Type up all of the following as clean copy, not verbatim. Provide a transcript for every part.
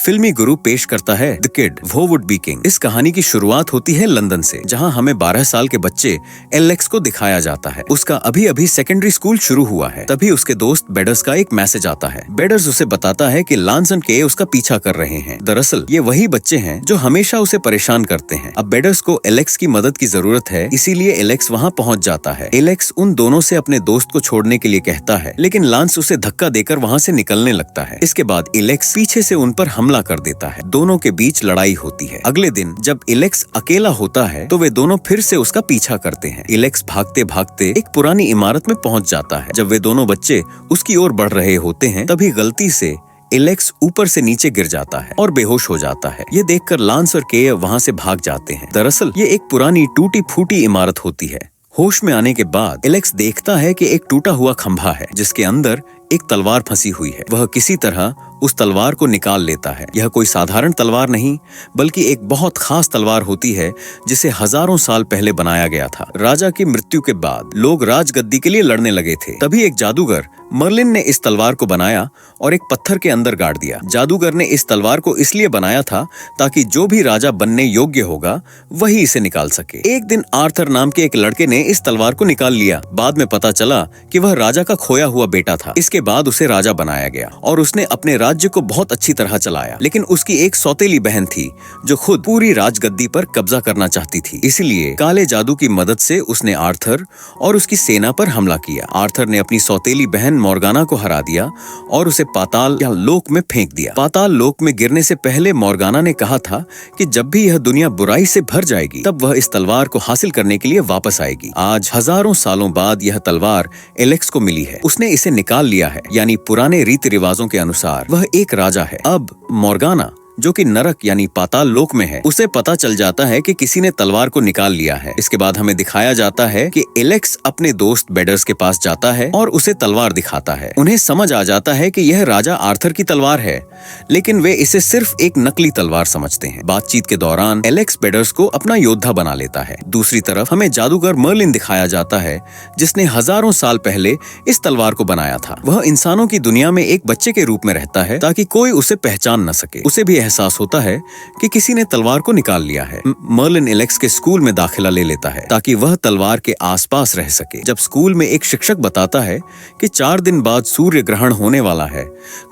फिल्मी गुरु पेश करता है द किड वो वुड बी किंग। इस कहानी की शुरुआत होती है लंदन से, जहां हमें 12 साल के बच्चे एलेक्स को दिखाया जाता है। उसका अभी अभी सेकेंडरी स्कूल शुरू हुआ है। तभी उसके दोस्त बेडर्स का एक मैसेज आता है। बेडर्स उसे बताता है कि लांस एंड के उसका पीछा कर रहे हैं। दरअसल ये वही बच्चे हैं जो हमेशा उसे परेशान करते हैं। अब बेडर्स को एलेक्स की मदद की जरूरत है, इसीलिए एलेक्स वहाँ पहुँच जाता है। एलेक्स उन दोनों से अपने दोस्त को छोड़ने के लिए कहता है, लेकिन लांस उसे धक्का देकर वहाँ से निकलने लगता है। इसके बाद एलेक्स पीछे से उन पर हमला कर देता है। दोनों के बीच लड़ाई होती है। अगले दिन जब एलेक्स अकेला होता है तो वे दोनों फिर से उसका पीछा करते हैं। एलेक्स भागते भागते एक पुरानी इमारत में पहुंच जाता है। जब वे दोनों बच्चे उसकी ओर बढ़ रहे होते हैं, तभी गलती से एलेक्स ऊपर से नीचे गिर जाता है और बेहोश हो जाता है। ये देखकर लांस और के वहाँ से भाग जाते हैं। दरअसल ये एक पुरानी टूटी फूटी इमारत होती है। होश में आने के बाद एलेक्स देखता है कि एक टूटा हुआ खंभा है जिसके अंदर एक तलवार फंसी हुई है। वह किसी तरह उस तलवार को निकाल लेता है। यह कोई साधारण तलवार नहीं, बल्कि एक बहुत खास तलवार होती है जिसे हजारों साल पहले बनाया गया था। राजा की मृत्यु के बाद लोग राजगद्दी के लिए लड़ने लगे थे। तभी एक जादूगर मर्लिन ने इस तलवार को बनाया और एक पत्थर के अंदर गाड़ दिया। जादूगर ने इस तलवार को इसलिए बनाया था ताकि जो भी राजा बनने योग्य होगा वही इसे निकाल सके। एक दिन आर्थर नाम के एक लड़के ने इस तलवार को निकाल लिया। बाद में पता चला कि वह राजा का खोया हुआ बेटा था। इसके बाद उसे राजा बनाया गया और उसने अपने राज्य को बहुत अच्छी तरह चलाया। लेकिन उसकी एक सौतेली बहन थी जो खुद पूरी राजगद्दी पर कब्जा करना चाहती थी। इसलिए काले जादू की मदद से उसने आर्थर और उसकी सेना पर हमला किया। आर्थर ने अपनी सौतेली बहन मोर्गाना को हरा दिया और उसे पाताल या लोक में फेंक दिया। पाताल लोक में गिरने से पहले मोर्गाना ने कहा था कि जब भी यह दुनिया बुराई से भर जाएगी तब वह इस तलवार को हासिल करने के लिए वापस आएगी। आज हजारों सालों बाद यह तलवार एलेक्स को मिली है। उसने इसे निकाल लिया है, यानी पुराने रीति रिवाजों के अनुसार वह एक राजा है। अब मोर्गाना जो कि नरक यानी पाताल लोक में है, उसे पता चल जाता है कि किसी ने तलवार को निकाल लिया है। इसके बाद हमें दिखाया जाता है कि एलेक्स अपने दोस्त बेडर्स के पास जाता है और उसे तलवार दिखाता है। उन्हें समझ आ जाता है कि यह राजा आर्थर की तलवार है, लेकिन वे इसे सिर्फ एक नकली तलवार समझते हैं। बातचीत के दौरान एलेक्स बेडर्स को अपना योद्धा बना लेता है। दूसरी तरफ हमें जादूगर मर्लिन दिखाया जाता है, जिसने हजारों साल पहले इस तलवार को बनाया था। वह इंसानों की दुनिया में एक बच्चे के रूप में रहता है ताकि कोई उसे पहचान न सके। उसे भी एहसास होता है कि किसी ने तलवार को निकाल लिया है। मर्लिन एलेक्स के स्कूल में दाखिला ले लेता है ताकि वह तलवार के आसपास रह सके। जब स्कूल में एक शिक्षक बताता है कि 4 दिन बाद सूर्य ग्रहण होने वाला है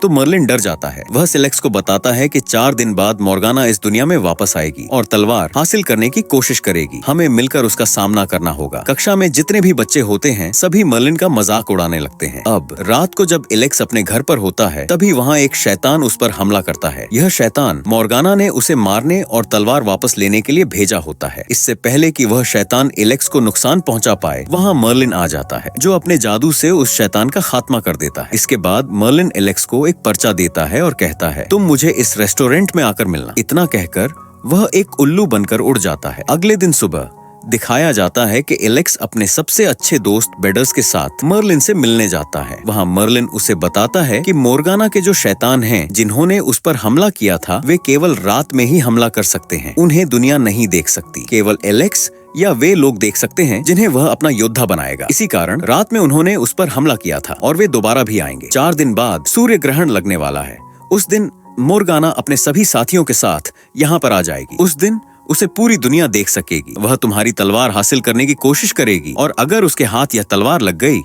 तो मर्लिन डर जाता है। वह एलेक्स को बताता है कि 4 दिन बाद मोर्गाना इस दुनिया में वापस आएगी और तलवार हासिल करने की कोशिश करेगी। हमें मिलकर उसका सामना करना होगा। कक्षा में जितने भी बच्चे होते हैं सभी मर्लिन का मजाक उड़ाने लगते हैं। अब रात को जब एलेक्स अपने घर पर होता है तभी वहाँ एक शैतान उस पर हमला करता है। यह शैतान मोर्गाना ने उसे मारने और तलवार वापस लेने के लिए भेजा होता है। इससे पहले कि वह शैतान एलेक्स को नुकसान पहुंचा पाए, वहां मर्लिन आ जाता है जो अपने जादू से उस शैतान का खात्मा कर देता है। इसके बाद मर्लिन एलेक्स को एक पर्चा देता है और कहता है, तुम मुझे इस रेस्टोरेंट में आकर मिलना। इतना कहकर वह एक उल्लू बनकर उड़ जाता है। अगले दिन सुबह दिखाया जाता है कि एलेक्स अपने सबसे अच्छे दोस्त बेडर्स के साथ मर्लिन से मिलने जाता है। वहाँ मर्लिन उसे बताता है कि मोर्गाना के जो शैतान हैं जिन्होंने उस पर हमला किया था, वे केवल रात में ही हमला कर सकते हैं। उन्हें दुनिया नहीं देख सकती, केवल एलेक्स या वे लोग देख सकते हैं जिन्हें वह अपना योद्धा बनाएगा। इसी कारण रात में उन्होंने उस पर हमला किया था और वे दोबारा भी आएंगे। 4 दिन बाद सूर्य ग्रहण लगने वाला है। उस दिन मोर्गाना अपने सभी साथियों के साथ यहाँ पर आ जाएगी। उस दिन उसे पूरी दुनिया देख सकेगी। वह तुम्हारी तलवार हासिल करने की कोशिश करेगी और अगर उसके हाथ यह तलवार लग गई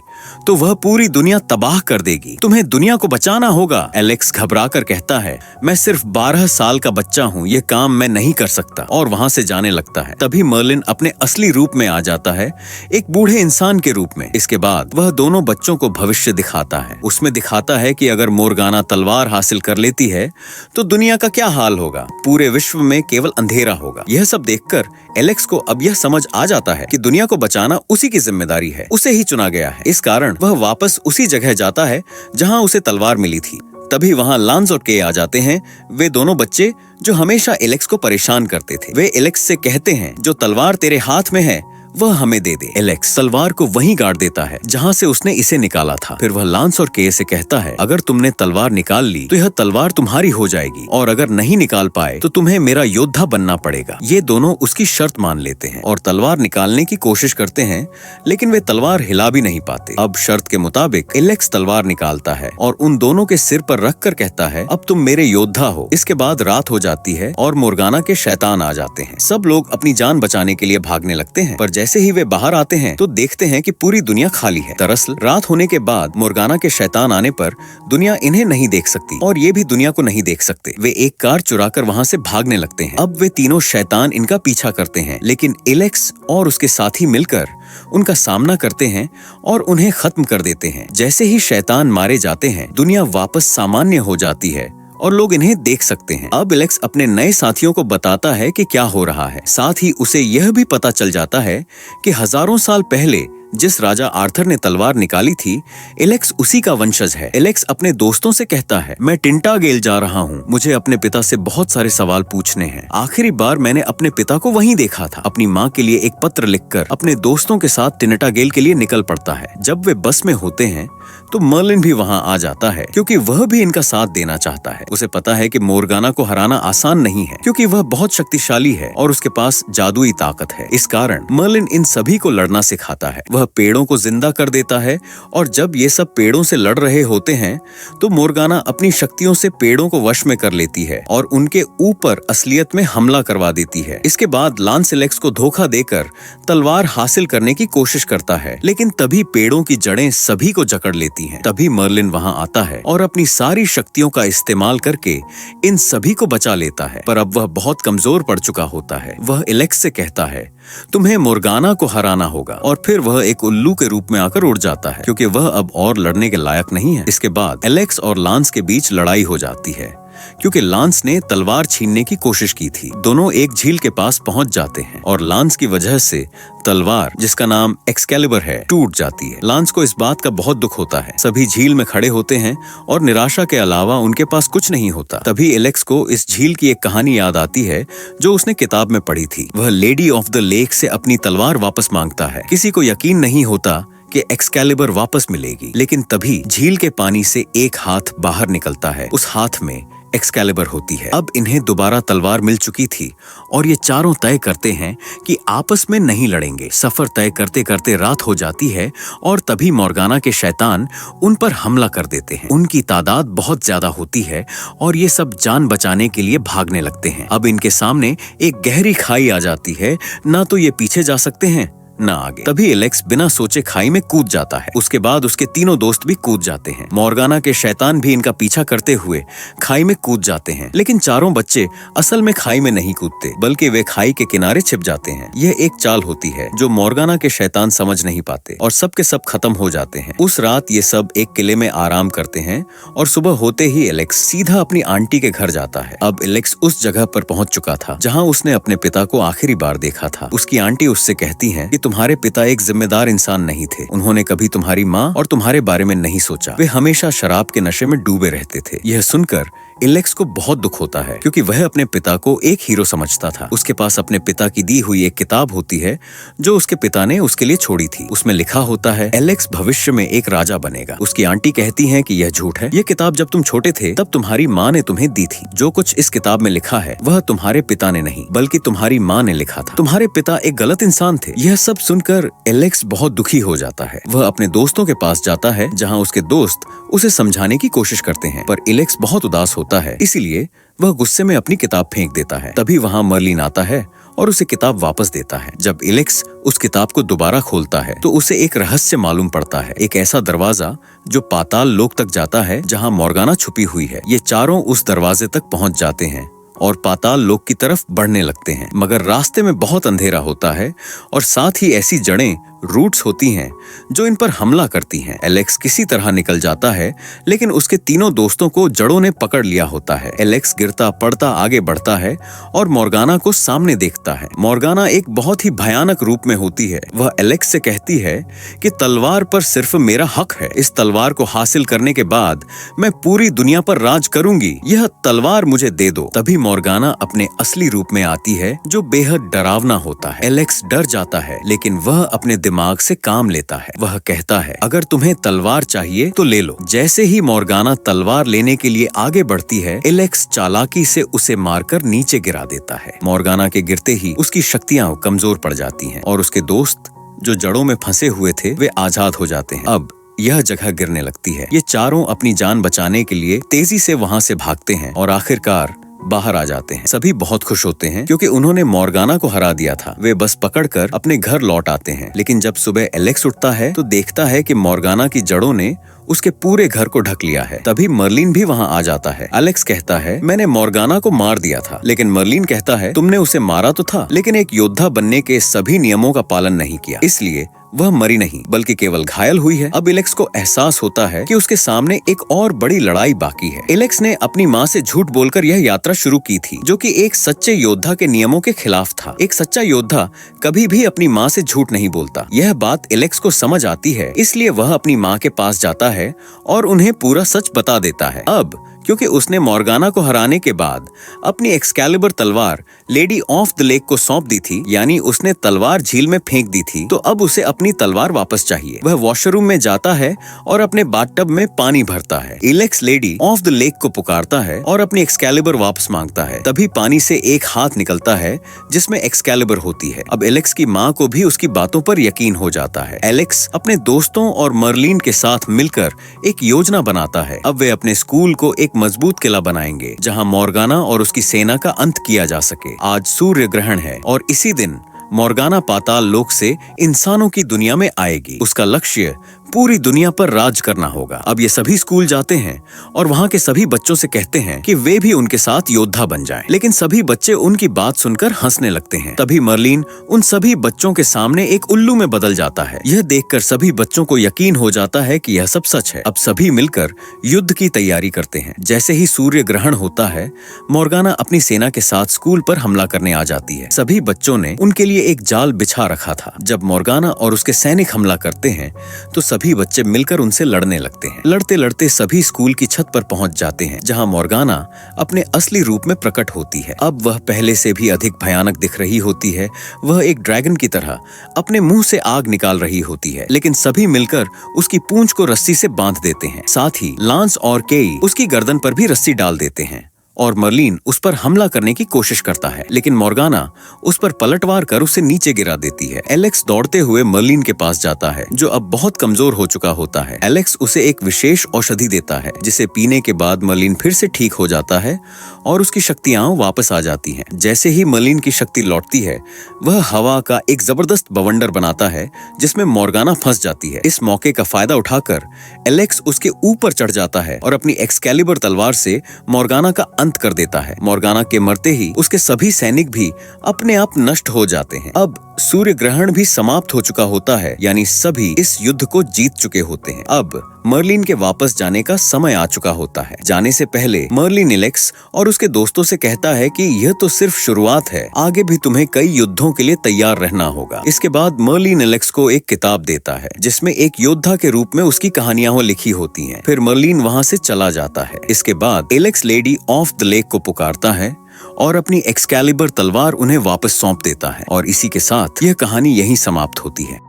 तो वह पूरी दुनिया तबाह कर देगी। तुम्हें दुनिया को बचाना होगा। एलेक्स घबराकर कहता है, मैं सिर्फ 12 साल का बच्चा हूँ, ये काम मैं नहीं कर सकता, और वहाँ से जाने लगता है। तभी मर्लिन अपने असली रूप में आ जाता है, एक बूढ़े इंसान के रूप में। इसके बाद वह दोनों बच्चों को भविष्य दिखाता है। उसमें दिखाता है कि अगर मोर्गाना तलवार हासिल कर लेती है तो दुनिया का क्या हाल होगा। पूरे विश्व में केवल अंधेरा होगा। यह सब देखकर एलेक्स को अब यह समझ आ जाता है कि दुनिया को बचाना उसी की जिम्मेदारी है, उसे ही चुना गया है। इस कारण वह वापस उसी जगह जाता है जहां उसे तलवार मिली थी। तभी वहां लांस और के आ जाते हैं, वे दोनों बच्चे जो हमेशा एलेक्स को परेशान करते थे। वे एलेक्स से कहते हैं, जो तलवार तेरे हाथ में है वह हमें दे दे। एलेक्स तलवार को वहीं गाड़ देता है जहाँ से उसने इसे निकाला था। फिर वह लांस और के से कहता है, अगर तुमने तलवार निकाल ली तो यह तलवार तुम्हारी हो जाएगी, और अगर नहीं निकाल पाए तो तुम्हें मेरा योद्धा बनना पड़ेगा। ये दोनों उसकी शर्त मान लेते हैं और तलवार निकालने की कोशिश करते हैं, लेकिन वे तलवार हिला भी नहीं पाते। अब शर्त के मुताबिक एलेक्स तलवार निकालता है और उन दोनों के सिर पर रखकर कहता है, अब तुम मेरे योद्धा हो। इसके बाद रात हो जाती है और मोर्गाना के शैतान आ जाते हैं। सब लोग अपनी जान बचाने के लिए भागने लगते हैं, पर जैसे ही वे बाहर आते हैं तो देखते हैं कि पूरी दुनिया खाली है। दरअसल रात होने के बाद मोर्गाना के शैतान आने पर दुनिया इन्हें नहीं देख सकती और ये भी दुनिया को नहीं देख सकते। वे एक कार चुराकर वहाँ से भागने लगते हैं। अब वे तीनों शैतान इनका पीछा करते हैं, लेकिन एलेक्स और उसके साथी मिलकर उनका सामना करते हैं और उन्हें खत्म कर देते हैं। जैसे ही शैतान मारे जाते हैं, दुनिया वापस सामान्य हो जाती है और लोग इन्हें देख सकते हैं। अब एलेक्स अपने नए साथियों को बताता है कि क्या हो रहा है। साथ ही उसे यह भी पता चल जाता है कि हजारों साल पहले जिस राजा आर्थर ने तलवार निकाली थी, एलेक्स उसी का वंशज है। एलेक्स अपने दोस्तों से कहता है, मैं टिंटागेल जा रहा हूँ, मुझे अपने पिता से बहुत सारे सवाल पूछने हैं। आखिरी बार मैंने अपने पिता को वहीं देखा था। अपनी माँ के लिए एक पत्र लिखकर अपने दोस्तों के साथ टिंटागेल के लिए निकल पड़ता है। जब वे बस में होते हैं तो मर्लिन भी वहाँ आ जाता है, क्योंकि वह भी इनका साथ देना चाहता है। उसे पता है कि मोर्गाना को हराना आसान नहीं है, क्योंकि वह बहुत शक्तिशाली है और उसके पास जादुई ताकत है। इस कारण मर्लिन इन सभी को लड़ना सिखाता है। वह पेड़ों को जिंदा कर देता है और जब ये सब पेड़ों से लड़ रहे होते हैं तो मोर्गाना अपनी शक्तियों से पेड़ों को वश में कर लेती है और उनके ऊपर असलियत में हमला करवा देती है। इसके बाद लांस एलेक्स को धोखा देकर तलवार हासिल करने की कोशिश करता है, लेकिन तभी पेड़ों की जड़ें सभी को जकड़ लेती हैं। तभी मर्लिन वहां आता है और अपनी सारी शक्तियों का इस्तेमाल करके इन सभी को बचा लेता है, पर अब वह बहुत कमजोर पड़ चुका होता है। वह एलेक्स से कहता है, तुम्हें मोर्गाना को हराना होगा, और फिर वह एक उल्लू के रूप में आकर उड़ जाता है, क्योंकि वह अब और लड़ने के लायक नहीं है। इसके बाद एलेक्स और लांस के बीच लड़ाई हो जाती है, क्योंकि लांस ने तलवार छीनने की कोशिश की थी। दोनों एक झील के पास पहुंच जाते हैं और लांस की वजह से तलवार, जिसका नाम एक्सकैलिबर है, टूट जाती है। लांस को इस बात का बहुत दुख होता है। सभी झील में खड़े होते हैं और निराशा के अलावा उनके पास कुछ नहीं होता। तभी एलेक्स को इस झील की एक कहानी याद आती है जो उसने किताब में पढ़ी थी। वह लेडी ऑफ द लेक से अपनी तलवार वापस मांगता है। किसी को यकीन नहीं होता कि एक्सकैलिबर वापस मिलेगी, लेकिन तभी झील के पानी से एक हाथ बाहर निकलता है। उस हाथ में एक्सकैलिबर होती है। अब इन्हें दोबारा तलवार मिल चुकी थी और ये चारों तय करते हैं कि आपस में नहीं लड़ेंगे। सफर तय करते करते रात हो जाती है और तभी मोर्गाना के शैतान उन पर हमला कर देते हैं। उनकी तादाद बहुत ज्यादा होती है और ये सब जान बचाने के लिए भागने लगते हैं। अब इनके सामने एक गहरी खाई आ जाती है, ना तो ये पीछे जा सकते हैं ना आगे। तभी एलेक्स बिना सोचे खाई में कूद जाता है। उसके बाद उसके तीनों दोस्त भी कूद जाते हैं। मोर्गाना के शैतान भी इनका पीछा करते हुए खाई में कूद जाते हैं, लेकिन चारों बच्चे असल में खाई में नहीं कूदते, बल्कि वे खाई के किनारे छिप जाते हैं। यह एक चाल होती है जो मोर्गाना के शैतान समझ नहीं पाते और सब के सब खत्म हो जाते हैं। उस रात ये सब एक किले में आराम करते हैं और सुबह होते ही एलेक्स सीधा अपनी आंटी के घर जाता है। अब एलेक्स उस जगह पर पहुंच चुका था जहां उसने अपने पिता को आखिरी बार देखा था। उसकी आंटी उससे कहती है कि तुम्हारे पिता एक जिम्मेदार इंसान नहीं थे। उन्होंने कभी तुम्हारी माँ और तुम्हारे बारे में नहीं सोचा। वे हमेशा शराब के नशे में डूबे रहते थे। यह सुनकर एलेक्स को बहुत दुख होता है, क्योंकि वह अपने पिता को एक हीरो समझता था। उसके पास अपने पिता की दी हुई एक किताब होती है जो उसके पिता ने उसके लिए छोड़ी थी। उसमें लिखा होता है, एलेक्स भविष्य में एक राजा बनेगा। उसकी आंटी कहती है कि यह झूठ है। यह किताब जब तुम छोटे थे तब तुम्हारी माँ ने तुम्हें दी थी। जो कुछ इस किताब में लिखा है वह तुम्हारे पिता ने नहीं बल्कि तुम्हारी माँ ने लिखा था। तुम्हारे पिता एक गलत इंसान थे। यह सब सुनकर एलेक्स बहुत दुखी हो जाता है। वह अपने दोस्तों के पास जाता है जहाँ उसके दोस्त उसे समझाने की कोशिश करते हैं, पर एलेक्स बहुत उदास होता है, इसीलिए वह गुस्से में अपनी किताब फेंक देता है। तभी वहाँ मर्लिन आता है और उसे किताब वापस देता है। जब एलेक्स उस किताब को दोबारा खोलता है तो उसे एक रहस्य मालूम पड़ता है, एक ऐसा दरवाजा जो पाताल लोक तक जाता है जहाँ मोर्गाना छुपी हुई है। ये चारों उस दरवाजे तक पहुँच जाते हैं और पाताल लोक की तरफ बढ़ने लगते हैं, मगर रास्ते में बहुत अंधेरा होता है और साथ ही ऐसी जड़ें रूट्स होती हैं जो इन पर हमला करती हैं। एलेक्स किसी तरह निकल जाता है, लेकिन उसके तीनों दोस्तों को जड़ों ने पकड़ लिया होता है। एलेक्स गिरता पड़ता आगे बढ़ता है और मॉर्गाना को सामने देखता है। मॉर्गाना एक बहुत ही भयानक रूप में होती है। वह एलेक्स से कहती है कि तलवार पर सिर्फ मेरा हक है। इस तलवार को हासिल करने के बाद मैं पूरी दुनिया पर राज करूंगी। यह तलवार मुझे दे दो। तभी मॉर्गाना अपने असली रूप में आती है, जो बेहद डरावना होता है। एलेक्स डर जाता है, लेकिन वह अपने दिमाग से काम लेता है। वह कहता है, अगर तुम्हें तलवार चाहिए तो ले लो। जैसे ही मॉर्गाना तलवार लेने के लिए आगे बढ़ती है, एलेक्स चालाकी से उसे मारकर नीचे गिरा देता है। मॉर्गाना के गिरते ही उसकी शक्तियां कमजोर पड़ जाती हैं और उसके दोस्त जो जड़ों में फंसे हुए थे वे आजाद हो जाते हैं। अब यह जगह गिरने लगती है। ये चारों अपनी जान बचाने के लिए तेजी से वहां से भागते हैं और आखिरकार बाहर आ जाते हैं। सभी बहुत खुश होते हैं क्योंकि उन्होंने मॉर्गाना को हरा दिया था। वे बस पकड़कर अपने घर लौट आते हैं। लेकिन जब सुबह एलेक्स उठता है तो देखता है कि मॉर्गाना की जड़ों ने उसके पूरे घर को ढक लिया है। तभी मर्लिन भी वहां आ जाता है। एलेक्स कहता है, मैंने मॉर्गाना को मार दिया था। लेकिन मर्लिन कहता है, तुमने उसे मारा तो था, लेकिन एक योद्धा बनने के सभी नियमों का पालन नहीं किया, इसलिए वह मरी नहीं बल्कि केवल घायल हुई है। अब एलेक्स को एहसास होता है कि उसके सामने एक और बड़ी लड़ाई बाकी है। एलेक्स ने अपनी माँ से झूठ बोलकर यह यात्रा शुरू की थी, जो कि एक सच्चे योद्धा के नियमों के खिलाफ था। एक सच्चा योद्धा कभी भी अपनी माँ से झूठ नहीं बोलता। यह बात एलेक्स को समझ आती है, इसलिए वह अपनी माँ के पास जाता है और उन्हें पूरा सच बता देता है। अब क्योंकि उसने मॉर्गाना को हराने के बाद अपनी एक्सकैलिबर तलवार लेडी ऑफ द लेक को सौंप दी थी, यानी उसने तलवार झील में फेंक दी थी, तो अब उसे अपनी तलवार वापस चाहिए। वह वॉशरूम में जाता है और अपने बाथटब में पानी भरता है। Alex lady of the lake को पुकारता है और अपनी एक्सकैलिबर वापस मांगता है। तभी पानी से एक हाथ निकलता है जिसमें एक्सकैलिबर होती है। अब एलेक्स की माँ को भी उसकी बातों पर यकीन हो जाता है। एलेक्स अपने दोस्तों और मर्लिन के साथ मिलकर एक योजना बनाता है। अब वे अपने स्कूल को एक मजबूत किला बनाएंगे जहां मॉर्गाना और उसकी सेना का अंत किया जा सके। आज सूर्य ग्रहण है और इसी दिन मॉर्गाना पाताल लोक से इंसानों की दुनिया में आएगी। उसका लक्ष्य पूरी दुनिया पर राज करना होगा। अब ये सभी स्कूल जाते हैं और वहाँ के सभी बच्चों से कहते हैं कि वे भी उनके साथ योद्धा बन जाएं। लेकिन सभी बच्चे उनकी बात सुनकर हंसने लगते हैं। तभी मर्लिन उन सभी बच्चों के सामने एक उल्लू में बदल जाता है। यह देखकर सभी बच्चों को यकीन हो जाता है कि यह सब सच है। अब सभी मिलकर युद्ध की तैयारी करते हैं। जैसे ही सूर्य ग्रहण होता है, मॉर्गाना अपनी सेना के साथ स्कूल पर हमला करने आ जाती है। सभी बच्चों ने उनके लिए एक जाल बिछा रखा था। जब मॉर्गाना और उसके सैनिक हमला करते हैं तो सभी बच्चे मिलकर उनसे लड़ने लगते हैं। लड़ते लड़ते सभी स्कूल की छत पर पहुंच जाते हैं, जहां मॉर्गाना अपने असली रूप में प्रकट होती है। अब वह पहले से भी अधिक भयानक दिख रही होती है। वह एक ड्रैगन की तरह अपने मुंह से आग निकाल रही होती है, लेकिन सभी मिलकर उसकी पूंछ को रस्सी से बांध देते हैं। साथ ही लांस और केई उसकी गर्दन पर भी रस्सी डाल देते हैं और मर्लिन उस पर हमला करने की कोशिश करता है, लेकिन मॉर्गाना उस पर पलटवार कर उसे नीचे गिरा देती है। एलेक्स दौड़ते हुए मर्लिन के पास जाता है, जो अब बहुत कमजोर हो चुका होता है। एलेक्स उसे एक विशेष औषधि देता है, जिसे पीने के बाद मर्लिन फिर से ठीक हो जाता है और उसकी शक्तियां वापस आ जाती हैं। जैसे ही मर्लिन की शक्ति लौटती है, वह हवा का एक जबरदस्त बवंडर बनाता है जिसमें मॉर्गाना फंस जाती है। इस मौके का फायदा उठाकर एलेक्स उसके ऊपर चढ़ जाता है और अपनी एक्सकैलिबर तलवार से मॉर्गाना का अंत कर देता है। मॉर्गाना के मरते ही उसके सभी सैनिक भी अपने आप नष्ट हो जाते हैं। अब सूर्य ग्रहण भी समाप्त हो चुका होता है, यानी सभी इस युद्ध को जीत चुके होते हैं। अब मर्लिन के वापस जाने का समय आ चुका होता है। जाने से पहले मर्लिन एलेक्स और उसके दोस्तों से कहता है कि यह तो सिर्फ शुरुआत है, आगे भी तुम्हें कई युद्धों के लिए तैयार रहना होगा। इसके बाद मर्लिन एलेक्स को एक किताब देता है जिसमें एक योद्धा के रूप में उसकी कहानियां लिखी होती हैं। फिर मर्लिन वहां से चला जाता है। इसके बाद Alex lady of the lake को पुकारता है और अपनी एक्सकैलिबर तलवार उन्हें वापस सौंप देता है और इसी के साथ यह कहानी यहीं समाप्त होती है।